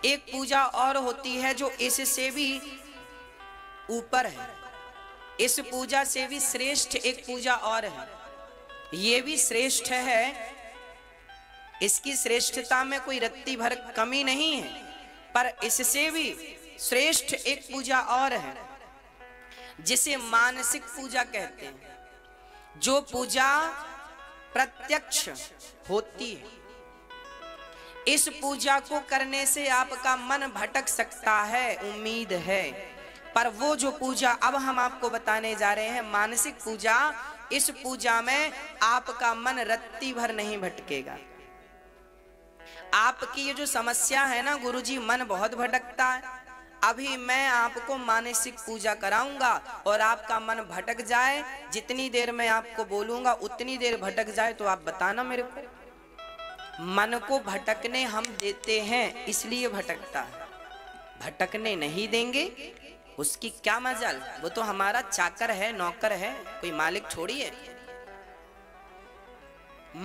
एक पूजा और होती है जो इससे भी ऊपर है, इस पूजा से भी श्रेष्ठ एक पूजा और है, ये भी श्रेष्ठ है, इसकी श्रेष्ठता में कोई रत्ती भर कमी नहीं है, पर इससे भी श्रेष्ठ एक पूजा और है जिसे मानसिक पूजा कहते हैं। जो पूजा प्रत्यक्ष होती है, इस पूजा को करने से आपका मन भटक सकता है, उम्मीद है, पर वो जो पूजा अब हम आपको बताने जा रहे हैं मानसिक पूजा, इस पूजा में आपका मन रत्ती भर नहीं भटकेगा। आपकी ये जो समस्या है ना गुरुजी, मन बहुत भटकता है, अभी मैं आपको मानसिक पूजा कराऊंगा और आपका मन भटक जाए, जितनी देर मैं आपको बोलूंगा उतनी देर भटक जाए तो आप बताना मेरे को। मन को भटकने हम देते हैं इसलिए भटकता है, भटकने नहीं देंगे उसकी क्या मजाल, वो तो हमारा चाकर है, नौकर है, कोई मालिक थोड़ी है।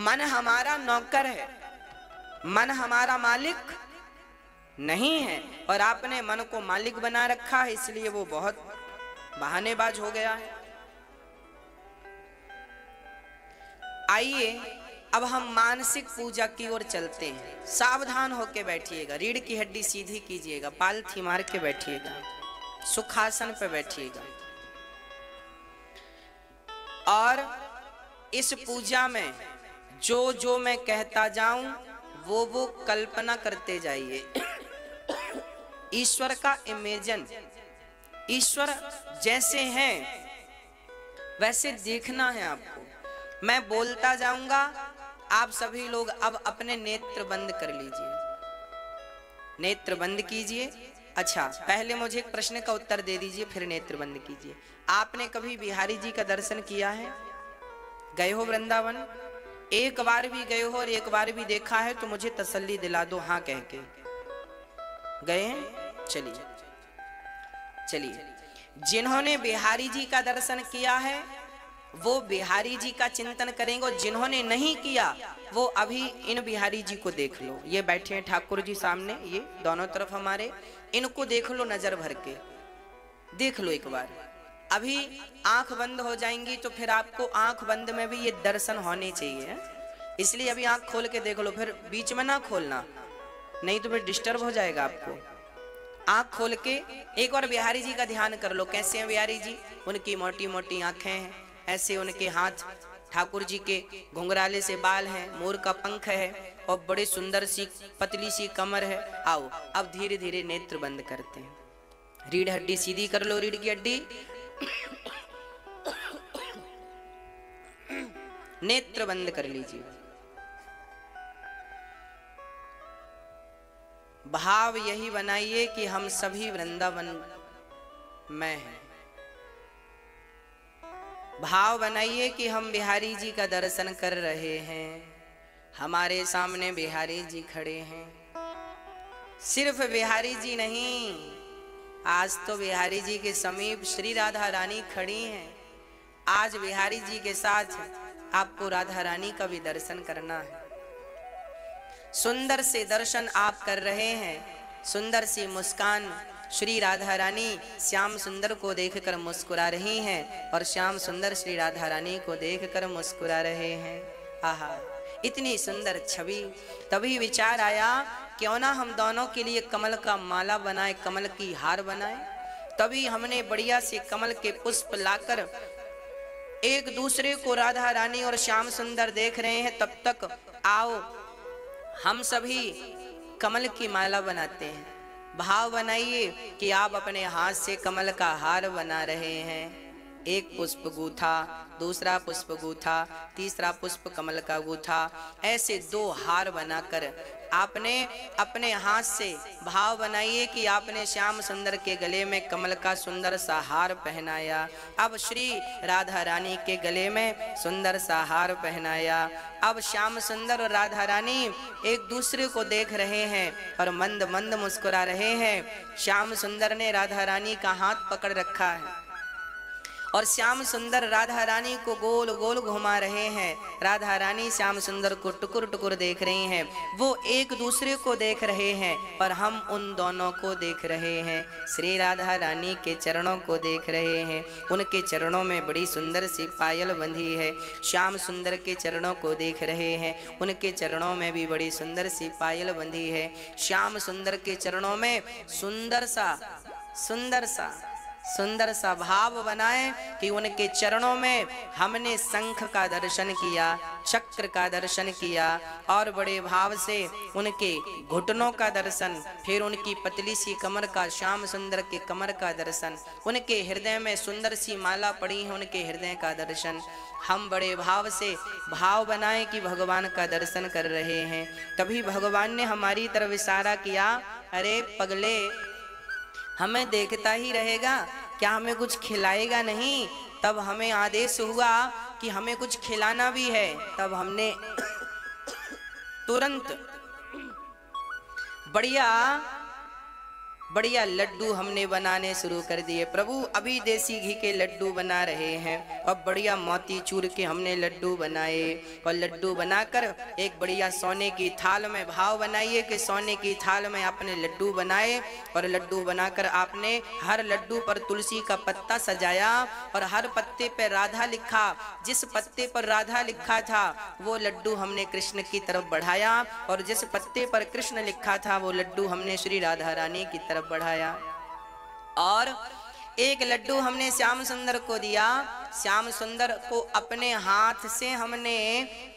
मन हमारा नौकर है, मन हमारा मालिक नहीं है, और आपने मन को मालिक बना रखा है, इसलिए वो बहुत बहानेबाज हो गया है। आइए अब हम मानसिक पूजा की ओर चलते हैं। सावधान होकर बैठिएगा, रीढ़ की हड्डी सीधी कीजिएगा, पालथी मार के बैठिएगा, सुखासन पे बैठिएगा, और इस पूजा में जो जो मैं कहता जाऊं वो कल्पना करते जाइए। ईश्वर का इमेजिन, ईश्वर जैसे हैं वैसे देखना है आपको। मैं बोलता जाऊंगा, आप सभी लोग अब अपने नेत्र बंद कर लीजिए, नेत्र बंद कीजिए। अच्छा, पहले मुझे एक प्रश्न का उत्तर दे दीजिए, फिर नेत्र बंद कीजिए। आपने कभी बिहारी जी का दर्शन किया है? गए हो वृंदावन? एक बार भी गए हो और एक बार भी देखा है तो मुझे तसल्ली दिला दो हाँ कह के। गए हैं? चलिए चलिए, जिन्होंने बिहारी जी का दर्शन किया है वो बिहारी जी का चिंतन करेंगे, और जिन्होंने नहीं किया वो अभी इन बिहारी जी को देख लो। ये बैठे हैं ठाकुर जी सामने, ये दोनों तरफ हमारे, इनको देख लो, नजर भर के देख लो एक बार। अभी आंख बंद हो जाएंगी तो फिर आपको आंख बंद में भी ये दर्शन होने चाहिए, इसलिए अभी आंख खोल के देख लो, फिर बीच में ना खोलना, नहीं तो फिर डिस्टर्ब हो जाएगा आपको। आंख खोल के एक बार बिहारी जी का ध्यान कर लो। कैसे हैं बिहारी जी? उनकी मोटी मोटी आंखें हैं, ऐसे उनके हाथ, ठाकुर जी के घुंघराले से बाल हैं, मोर का पंख है, और बड़ी सुंदर सी पतली सी कमर है। आओ अब धीरे धीरे नेत्र बंद करते हैं, रीढ़ हड्डी सीधी कर लो, रीढ़ की हड्डी, नेत्र बंद कर लीजिए। भाव यही बनाइए कि हम सभी वृंदावन में हैं। भाव बनाइए कि हम बिहारी जी का दर्शन कर रहे हैं, हमारे सामने बिहारी जी खड़े हैं। सिर्फ बिहारी जी नहीं, आज तो बिहारी जी के समीप श्री राधा रानी खड़ी हैं। आज बिहारी जी के साथ आपको राधा रानी का भी दर्शन करना है। सुंदर से दर्शन आप कर रहे हैं, सुंदर सी मुस्कान, श्री राधा रानी श्याम सुंदर को देखकर मुस्कुरा रही हैं, और श्याम सुंदर श्री राधा रानी को देखकर मुस्कुरा रहे हैं। आहा, इतनी सुंदर छवि। तभी विचार आया क्यों ना हम दोनों के लिए कमल का माला बनाए, कमल की हार बनाए। तभी हमने बढ़िया से कमल के पुष्प लाकर एक दूसरे को, राधा रानी और श्याम सुंदर देख रहे हैं, तब तक आओ हम सभी कमल की माला बनाते हैं। भाव बनाइए कि आप अपने हाथ से कमल का हार बना रहे हैं। एक पुष्प गूथा, दूसरा पुष्प गूथा, तीसरा पुष्प कमल का गूथा, ऐसे 2 हार बनाकर आपने अपने हाथ से भाव बनाइए कि आपने श्याम सुंदर के गले में कमल का सुंदर सा हार पहनाया। अब श्री राधा रानी के गले में सुंदर सा हार पहनाया। अब श्याम सुंदर और राधा रानी एक दूसरे को देख रहे हैं और मंद मंद मुस्कुरा रहे हैं। श्याम सुंदर ने राधा रानी का हाथ पकड़ रखा है और श्याम सुंदर राधा रानी को गोल गोल घुमा रहे हैं। राधा रानी श्याम सुंदर को टुकुर टुकुर देख रही हैं। वो एक दूसरे को देख रहे हैं और हम उन दोनों को देख रहे हैं। श्री राधा रानी के चरणों को देख रहे हैं। उनके चरणों में बड़ी सुंदर सी पायल बंधी है। श्याम सुंदर के चरणों को देख रहे हैं। उनके चरणों में भी बड़ी सुंदर सी पायल बंधी है। श्याम सुंदर के चरणों में सुंदर सा भाव बनाए कि उनके चरणों में हमने शंख का दर्शन किया, चक्र का दर्शन किया और बड़े भाव से उनके घुटनों का दर्शन, फिर उनकी पतली सी कमर का, श्याम सुंदर के कमर का दर्शन, उनके हृदय में सुंदर सी माला पड़ी है, उनके हृदय का दर्शन। हम बड़े भाव से भाव बनाए कि भगवान का दर्शन कर रहे हैं। तभी भगवान ने हमारी तरफ इशारा किया, अरे पगले, हमें देखता ही रहेगा क्या, हमें कुछ खिलाएगा नहीं? तब हमें आदेश हुआ कि हमें कुछ खिलाना भी है। तब हमने तुरंत बढ़िया लड्डू हमने बनाने शुरू कर दिए। प्रभु अभी देसी घी के लड्डू बना रहे हैं और बढ़िया मोती चूर के हमने लड्डू बनाए। और लड्डू बनाकर एक बढ़िया सोने की थाल में भाव बनाइए कि सोने की थाल में आपने लड्डू बनाए और लड्डू बनाकर आपने हर लड्डू पर तुलसी का पत्ता सजाया और हर पत्ते पर राधा लिखा। जिस पत्ते पर राधा लिखा था वो लड्डू हमने कृष्ण की तरफ बढ़ाया और जिस पत्ते पर कृष्ण लिखा था वो लड्डू हमने श्री राधा रानी की तरफ बढ़ाया। और एक लड्डू हमने श्याम सुंदर को दिया। श्याम सुंदर को अपने हाथ से हमने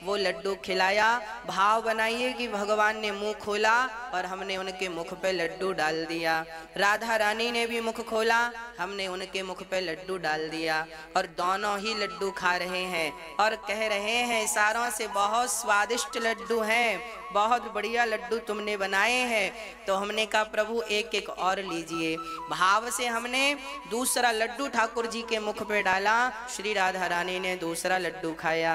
वो लड्डू खिलाया। भाव बनाइए कि भगवान ने मुंह खोला और हमने उनके मुख पे लड्डू डाल दिया। राधा रानी ने भी मुख खोला, हमने उनके मुख पे लड्डू डाल दिया और दोनों ही लड्डू खा रहे हैं और कह रहे हैं इशारों से, बहुत स्वादिष्ट लड्डू हैं, बहुत बढ़िया लड्डू तुमने बनाए हैं। तो हमने कहा प्रभु एक एक और लीजिए। भाव से हमने दूसरा लड्डू ठाकुर जी के मुख पे डाला। श्री राधा रानी ने दूसरा लड्डू खाया।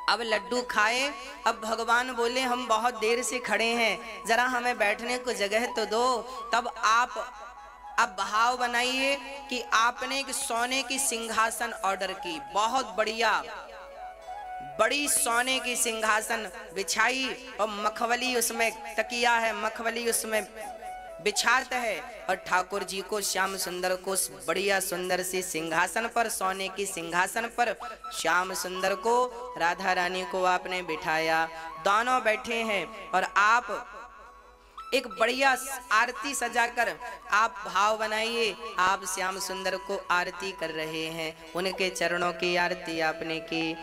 अब लड्डू खाए, अब भगवान बोले हम बहुत देर से खड़े हैं, जरा हमें बैठने को जगह तो दो। तब आप अब भाव बनाइए कि आपने एक सोने की सिंहासन ऑर्डर की, बहुत बढ़िया बड़ी सोने की सिंहासन बिछाई और मखमली उसमें तकिया है, मखमली उसमें बिछात है और ठाकुर जी को श्याम सुंदर को बढ़िया सुंदर सी सिंहासन पर, सोने की सिंहासन पर श्याम सुंदर को, राधा रानी को आपने बिठाया। दोनों बैठे हैं और आप एक बढ़िया आरती सजाकर आप भाव बनाइए, आप श्याम सुंदर को आरती कर रहे हैं। उनके चरणों की आरती आपने की,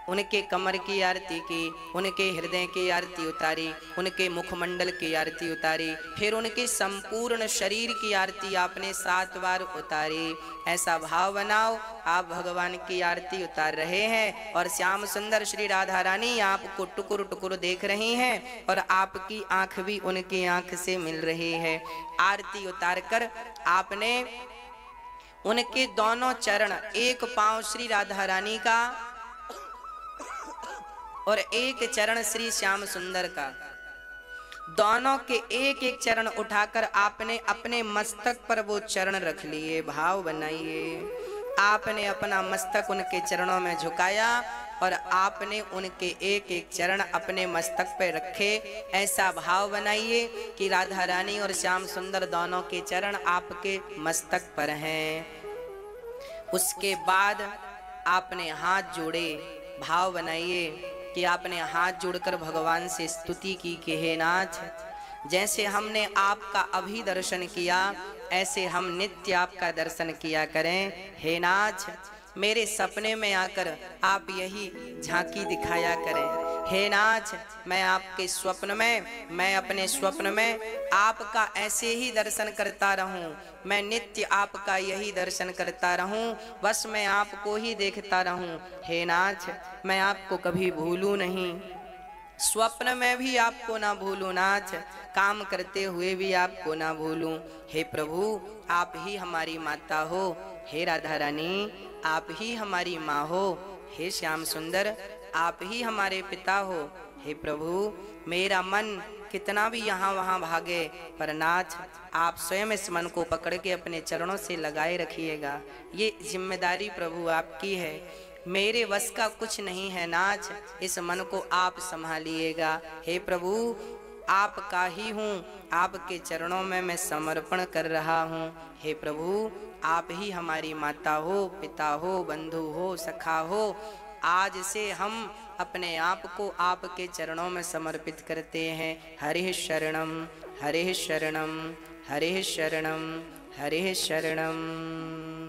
उनके कमर की आरती की, उनके हृदय की आरती उतारी, उनके मुखमंडल की आरती उतारी, फिर उनके संपूर्ण शरीर की आरती आपने 7 बार उतारी। ऐसा भाव बनाओ आप भगवान की आरती उतार रहे हैं और श्याम सुंदर श्री राधा रानी आपको टुकुर टुकुर देख रही हैं और आपकी आंख भी उनकी आंख से मिल रही है। आरती उतार कर आपने उनके दोनों चरण, एक पांव श्री राधा रानी का और एक चरण श्री श्याम सुंदर का, दोनों के एक एक चरण उठाकर आपने अपने मस्तक पर वो चरण रख लिए। भाव बनाइए, आपने अपना मस्तक उनके चरणों में झुकाया और आपने उनके एक एक चरण अपने मस्तक पर रखे। ऐसा भाव बनाइए कि राधा रानी और श्याम सुंदर दोनों के चरण आपके मस्तक पर हैं। उसके बाद आपने हाथ जोड़े। भाव बनाइए कि आपने हाथ जोड़कर भगवान से स्तुति की कि हे नाथ, जैसे हमने आपका अभी दर्शन किया ऐसे हम नित्य आपका दर्शन किया करें। हे नाथ, मेरे सपने में आकर आप यही झांकी दिखाया करें। हे नाथ, मैं आपके स्वप्न में, मैं अपने स्वप्न में आपका ऐसे ही दर्शन करता रहूं, मैं नित्य आपका यही दर्शन करता रहूं, बस मैं आपको ही देखता रहूं। हे नाथ, मैं आपको कभी भूलूं नहीं, स्वप्न में भी आपको ना भूलूं नाथ, काम करते हुए भी आपको ना भूलूं। हे प्रभु, आप ही हमारी माता हो। हे राधा रानी, आप ही हमारी माँ हो। हे श्याम सुंदर, आप ही हमारे पिता हो। हे प्रभु, मेरा मन कितना भी यहाँ वहाँ भागे, पर नाथ आप स्वयं इस मन को पकड़ के अपने चरणों से लगाए रखिएगा। ये जिम्मेदारी प्रभु आपकी है, मेरे वश का कुछ नहीं है नाथ, इस मन को आप संभालिएगा। हे प्रभु आपका ही हूँ, आपके चरणों में मैं समर्पण कर रहा हूँ। हे प्रभु आप ही हमारी माता हो, पिता हो, बंधु हो, सखा हो। आज से हम अपने आप को आपके चरणों में समर्पित करते हैं। हरे शरणम, हरे शरणम, हरे शरणम, हरे शरणम।